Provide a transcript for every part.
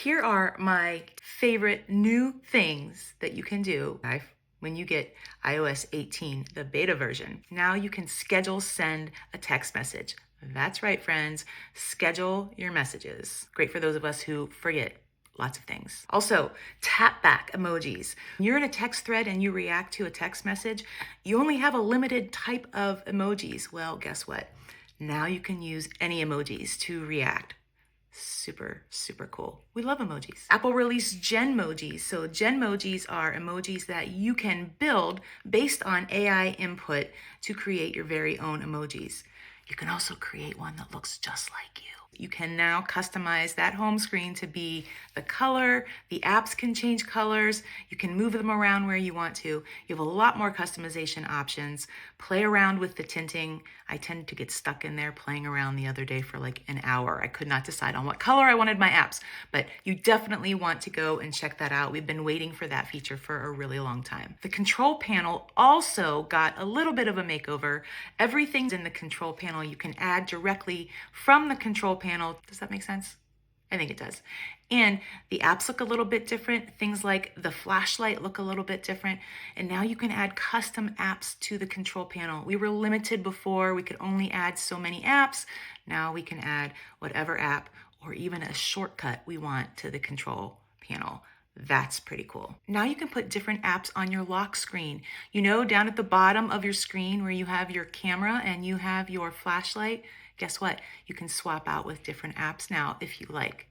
Here are my favorite new things that you can do when you get iOS 18, the beta version. Now you can send a text message. That's right, friends. Schedule your messages. Great for those of us who forget lots of things. Also, tap back emojis. When you're in a text thread and you react to a text message, you only have a limited type of emojis. Well, guess what? Now you can use any emojis to react. Super, super cool. We love emojis. Apple released Genmojis. So Genmojis are emojis that you can build based on AI input to create your very own emojis. You can also create one that looks just like you. You can now customize that home screen to be the color. The apps can change colors. You can move them around where you want to. You have a lot more customization options. Play around with the tinting. I tend to get stuck in there playing around the other day for like an hour. I could not decide on what color I wanted my apps, but you definitely want to go and check that out. We've been waiting for that feature for a really long time. The control panel also got a little bit of a makeover. Everything's in the control panel you can add directly from the control panel. Does that make sense? I think it does. And the apps look a little bit different. Things like the flashlight look a little bit different. And now you can add custom apps to the control panel. We were limited before. We could only add so many apps. Now we can add whatever app or even a shortcut we want to the control panel. That's pretty cool. Now you can put different apps on your lock screen. You know, down at the bottom of your screen where you have your camera and you have your flashlight, guess what? You can swap out with different apps now if you like.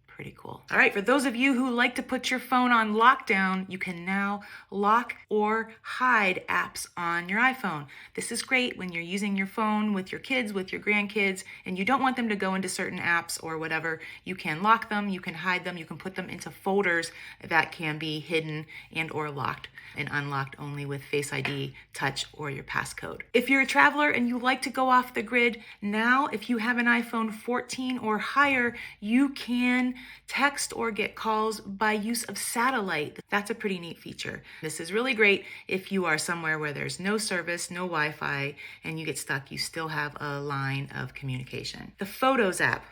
Pretty cool. All right, for those of you who like to put your phone on lockdown, you can now lock or hide apps on your iPhone. This is great when you're using your phone with your kids, with your grandkids, and you don't want them to go into certain apps or whatever. You can lock them, you can hide them, you can put them into folders that can be hidden and or locked and unlocked only with Face ID, Touch, or your passcode. If you're a traveler and you like to go off the grid, now if you have an iPhone 14 or higher, you can text or get calls by use of satellite. That's a pretty neat feature. This is really great if you are somewhere where there's no service, no Wi-Fi, and you get stuck, you still have a line of communication. The Photos app.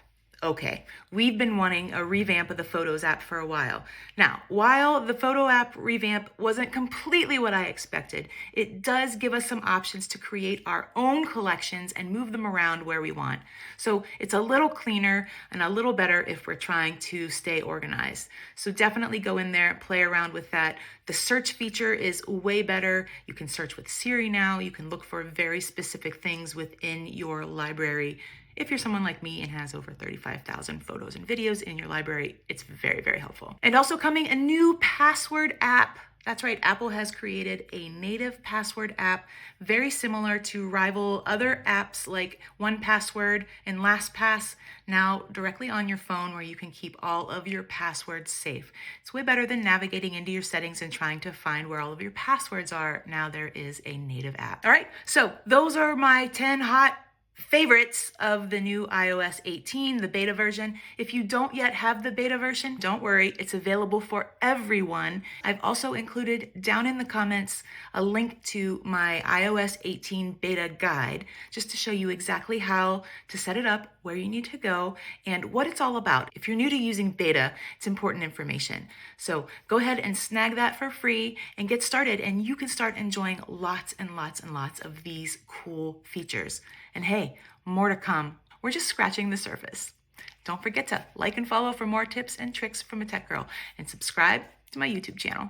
Okay, we've been wanting a revamp of the Photos app for a while. Now, while the Photo app revamp wasn't completely what I expected, it does give us some options to create our own collections and move them around where we want. So it's a little cleaner and a little better if we're trying to stay organized. So definitely go in there, play around with that. The search feature is way better. You can search with Siri now. You can look for very specific things within your library. If you're someone like me and has over 35,000 photos and videos in your library, it's very, very helpful. And also coming, a new password app. That's right, Apple has created a native password app, very similar to rival other apps like 1Password and LastPass, now directly on your phone where you can keep all of your passwords safe. It's way better than navigating into your settings and trying to find where all of your passwords are. Now there is a native app. All right, so those are my 10 hot favorites of the new iOS 18, the beta version. If you don't yet have the beta version, don't worry, it's available for everyone. I've also included down in the comments a link to my iOS 18 beta guide, just to show you exactly how to set it up, where you need to go, and what it's all about. If you're new to using beta, it's important information. So go ahead and snag that for free and get started, and you can start enjoying lots and lots and lots of these cool features. And hey, more to come. We're just scratching the surface. Don't forget to like and follow for more tips and tricks from a tech girl, and subscribe to my YouTube channel.